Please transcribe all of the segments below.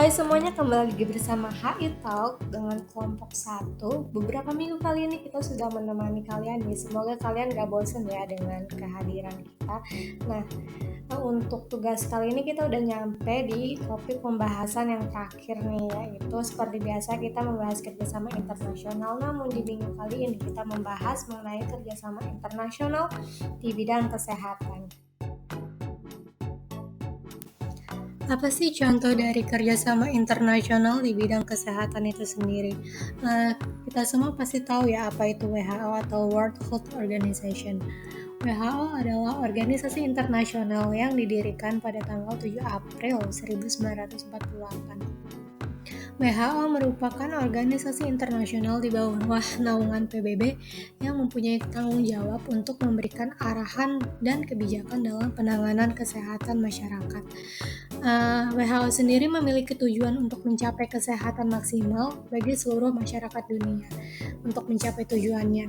Hai semuanya, kembali lagi bersama HI Talk dengan kelompok 1. Beberapa minggu kali ini kita sudah menemani kalian nih. Semoga kalian gak bosen ya dengan kehadiran kita. Nah, untuk tugas kali ini kita udah nyampe di topik pembahasan yang terakhir nih, yaitu seperti biasa kita membahas kerjasama internasional. Namun di minggu kali ini kita membahas mengenai kerjasama internasional di bidang kesehatan. Apa sih contoh dari kerjasama internasional di bidang kesehatan itu sendiri? Kita semua pasti tahu ya apa itu WHO atau World Health Organization. WHO adalah organisasi internasional yang didirikan pada tanggal 7 April 1948. WHO merupakan organisasi internasional di bawah naungan PBB yang mempunyai tanggung jawab untuk memberikan arahan dan kebijakan dalam penanganan kesehatan masyarakat. WHO sendiri memiliki tujuan untuk mencapai kesehatan maksimal bagi seluruh masyarakat dunia. Untuk mencapai tujuannya,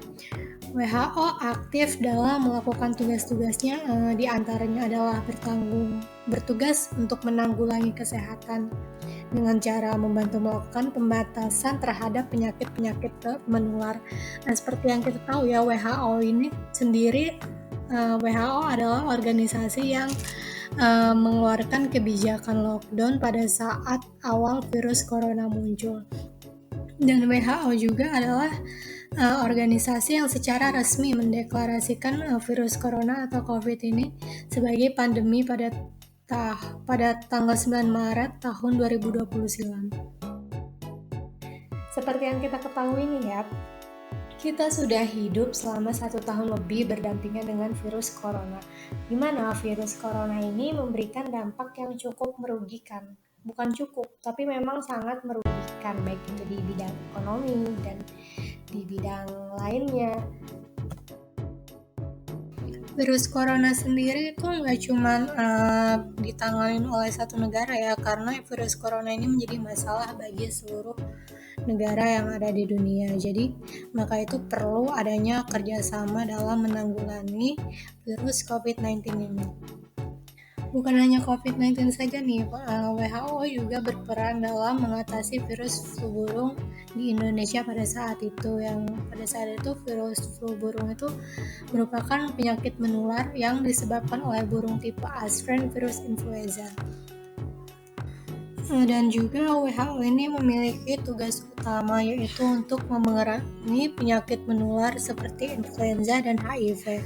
WHO aktif dalam melakukan tugas-tugasnya, di antaranya adalah bertugas untuk menanggulangi kesehatan dengan cara membantu melakukan pembatasan terhadap penyakit-penyakit menular. Nah, seperti yang kita tahu ya, WHO ini sendiri, WHO adalah organisasi yang mengeluarkan kebijakan lockdown pada saat awal virus corona muncul. Dan WHO juga adalah organisasi yang secara resmi mendeklarasikan virus corona atau COVID ini sebagai pandemi pada tanggal 9 Maret tahun 2020 silam. Seperti yang kita ketahui nih ya, kita sudah hidup selama 1 tahun lebih berdampingan dengan virus corona, di mana virus corona ini memberikan dampak yang cukup merugikan. Bukan cukup, tapi memang sangat merugikan, baik itu di bidang ekonomi dan di bidang lainnya. Virus corona sendiri itu nggak cuma ditangani oleh satu negara ya, karena virus corona ini menjadi masalah bagi seluruh negara yang ada di dunia. Jadi maka itu perlu adanya kerjasama dalam menanggulangi virus COVID-19 ini. Bukan hanya COVID-19 saja nih, WHO juga berperan dalam mengatasi virus flu burung di Indonesia pada saat itu. Virus flu burung itu merupakan penyakit menular yang disebabkan oleh burung tipe Asren virus influenza. Dan juga WHO ini memiliki tugas utama, yaitu untuk memerangi penyakit menular seperti influenza dan HIV,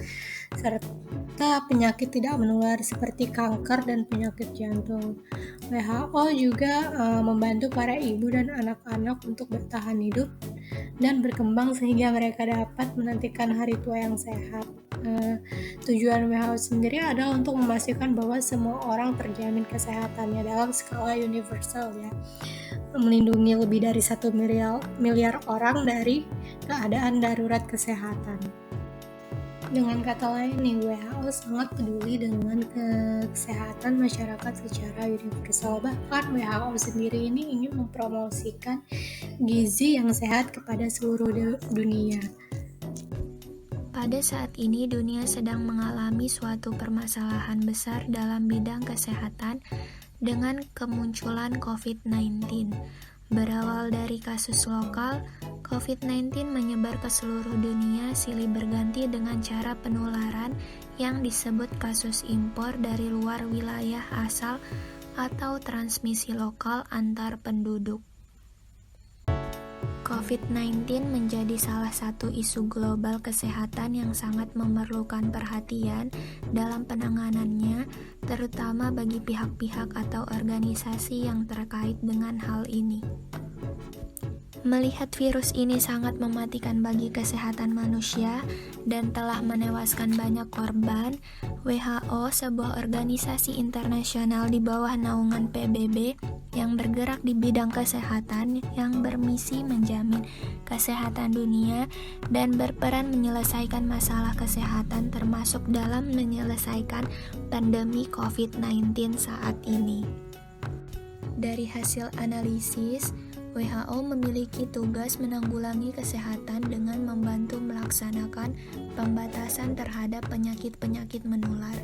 serta penyakit tidak menular seperti kanker dan penyakit jantung. WHO juga membantu para ibu dan anak-anak untuk bertahan hidup dan berkembang sehingga mereka dapat menantikan hari tua yang sehat. Tujuan WHO sendiri adalah untuk memastikan bahwa semua orang terjamin kesehatannya dalam skala universal ya, melindungi lebih dari 1 miliar orang dari keadaan darurat kesehatan. Dengan kata lain nih, WHO sangat peduli dengan kesehatan masyarakat secara universal. Bahkan WHO sendiri ini ingin mempromosikan gizi yang sehat kepada seluruh dunia. Pada saat ini dunia sedang mengalami suatu permasalahan besar dalam bidang kesehatan dengan kemunculan COVID-19. Berawal dari kasus lokal, COVID-19 menyebar ke seluruh dunia silih berganti dengan cara penularan yang disebut kasus impor dari luar wilayah asal atau transmisi lokal antar penduduk. COVID-19 menjadi salah satu isu global kesehatan yang sangat memerlukan perhatian dalam penanganannya, terutama bagi pihak-pihak atau organisasi yang terkait dengan hal ini. Melihat virus ini sangat mematikan bagi kesehatan manusia dan telah menewaskan banyak korban, WHO, sebuah organisasi internasional di bawah naungan PBB yang bergerak di bidang kesehatan yang bermisi menjamin kesehatan dunia dan berperan menyelesaikan masalah kesehatan termasuk dalam menyelesaikan pandemi COVID-19 saat ini. Dari hasil analisis, WHO memiliki tugas menanggulangi kesehatan dengan membantu melaksanakan pembatasan terhadap penyakit-penyakit menular.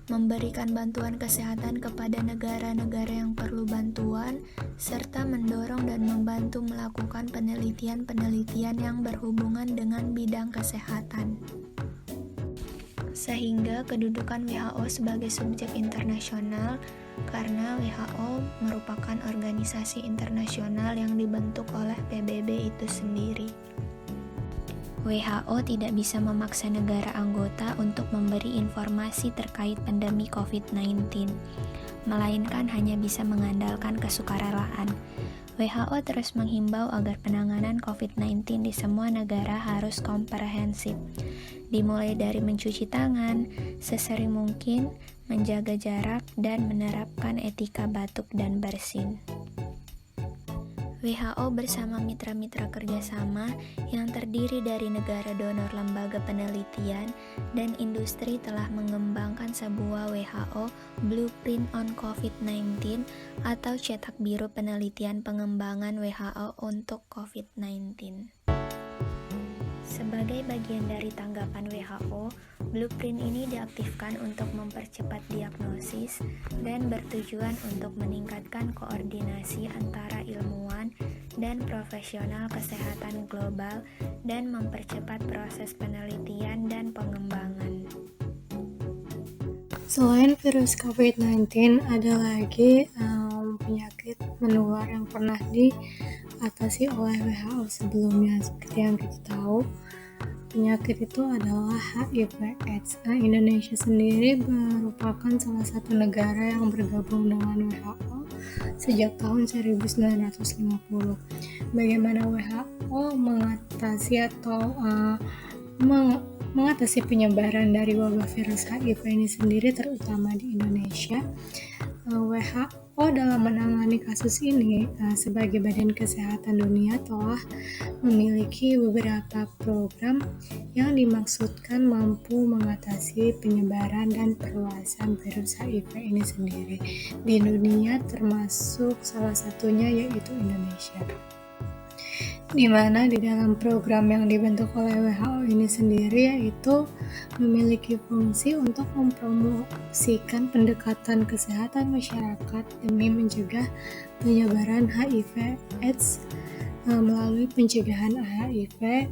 memberikan bantuan kesehatan kepada negara-negara yang perlu bantuan, serta mendorong dan membantu melakukan penelitian-penelitian yang berhubungan dengan bidang kesehatan. Sehingga kedudukan WHO sebagai subjek internasional karena WHO merupakan organisasi internasional yang dibentuk oleh PBB itu sendiri. WHO tidak bisa memaksa negara anggota untuk memberi informasi terkait pandemi COVID-19, melainkan hanya bisa mengandalkan kesukarelaan. WHO terus menghimbau agar penanganan COVID-19 di semua negara harus komprehensif, dimulai dari mencuci tangan, sesering mungkin, menjaga jarak, dan menerapkan etika batuk dan bersin. WHO bersama mitra-mitra kerjasama yang terdiri dari negara donor lembaga penelitian dan industri telah mengembangkan sebuah WHO Blueprint on COVID-19 atau cetak biru penelitian pengembangan WHO untuk COVID-19. Sebagai bagian dari tanggapan WHO, blueprint ini diaktifkan untuk mempercepat diagnosis dan bertujuan untuk meningkatkan koordinasi antara ilmuwan dan profesional kesehatan global dan mempercepat proses penelitian dan pengembangan. Selain virus COVID-19, ada lagi penyakit menular yang pernah diatasi oleh WHO sebelumnya. Seperti yang kita tahu, penyakit itu adalah HIV/AIDS. Indonesia sendiri merupakan salah satu negara yang bergabung dengan WHO sejak tahun 1950. Bagaimana WHO mengatasi atau mengatasi penyebaran dari wabah virus HIV ini sendiri, terutama di Indonesia? WHO dalam menangani kasus ini sebagai Badan Kesehatan Dunia telah memiliki beberapa program yang dimaksudkan mampu mengatasi penyebaran dan perluasan virus HIV ini sendiri di dunia, termasuk salah satunya yaitu Indonesia, di mana di dalam program yang dibentuk oleh WHO ini sendiri yaitu memiliki fungsi untuk mempromosikan pendekatan kesehatan masyarakat demi mencegah penyebaran HIV/AIDS melalui pencegahan HIV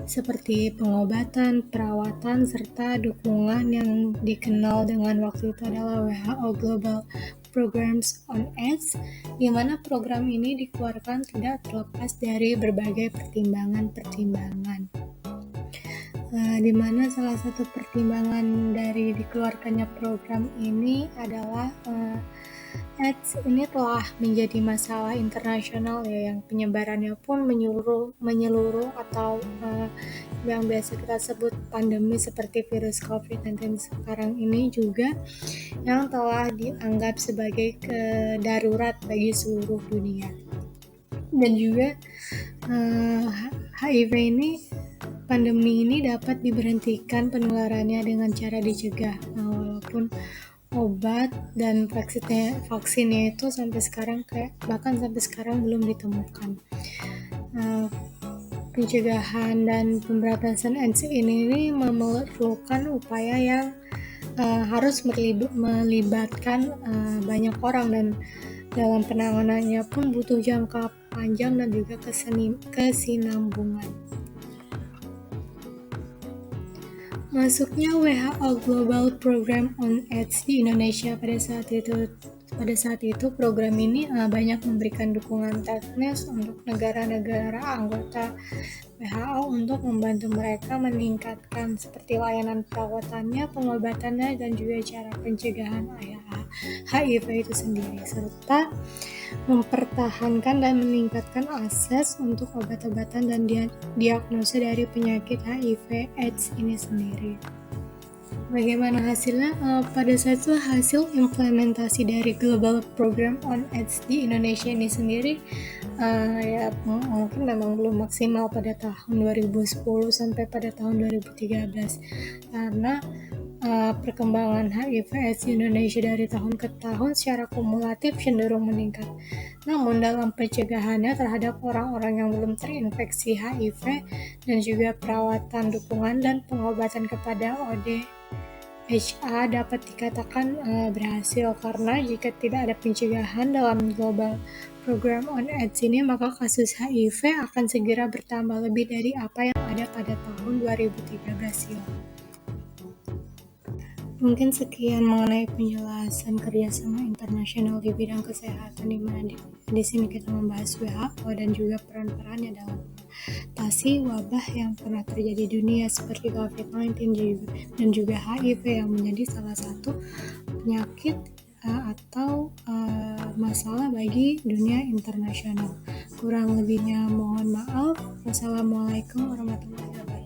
seperti pengobatan, perawatan, serta dukungan yang dikenal dengan waktu itu adalah WHO Global Programs on AIDS, di mana program ini dikeluarkan tidak terlepas dari berbagai pertimbangan. Di mana salah satu pertimbangan dari dikeluarkannya program ini adalah AIDS ini telah menjadi masalah internasional ya, yang penyebarannya pun menyeluruh atau yang biasa kita sebut pandemi seperti virus COVID-19 sekarang ini juga, yang telah dianggap sebagai darurat bagi seluruh dunia. Dan juga HIV ini, pandemi ini dapat diberhentikan penularannya dengan cara dicegah. Walaupun obat dan vaksinnya itu bahkan sampai sekarang belum ditemukan. Pencegahan dan pemberantasan AIDS ini memerlukan upaya yang harus melibatkan banyak orang, dan dalam penanganannya pun butuh jangka panjang dan juga kesinambungan. Masuknya WHO Global Program on AIDS di Indonesia pada saat itu program ini banyak memberikan dukungan teknis untuk negara-negara anggota WHO untuk membantu mereka meningkatkan seperti layanan perawatannya, pengobatannya, dan juga cara pencegahan HIV itu sendiri, serta mempertahankan dan meningkatkan akses untuk obat-obatan dan diagnosa dari penyakit HIV/AIDS ini sendiri. Bagaimana hasilnya? Pada saat itu hasil implementasi dari Global Program on AIDS di Indonesia ini sendiri ya mungkin memang belum maksimal pada tahun 2010 sampai pada tahun 2013, karena perkembangan HIV/AIDS di Indonesia dari tahun ke tahun secara kumulatif cenderung meningkat. Namun dalam pencegahannya terhadap orang-orang yang belum terinfeksi HIV dan juga perawatan, dukungan, dan pengobatan kepada ODP HA dapat dikatakan berhasil karena jika tidak ada pencegahan dalam global program on AIDS ini, maka kasus HIV akan segera bertambah lebih dari apa yang ada pada tahun 2013 silam. Mungkin sekian mengenai penjelasan kerjasama internasional di bidang kesehatan, di mana di sini kita membahas WHO dan juga peran-perannya dalam mengatasi wabah yang pernah terjadi di dunia seperti COVID-19 dan juga HIV yang menjadi salah satu penyakit atau masalah bagi dunia internasional. Kurang lebihnya mohon maaf. Wassalamualaikum warahmatullahi wabarakatuh.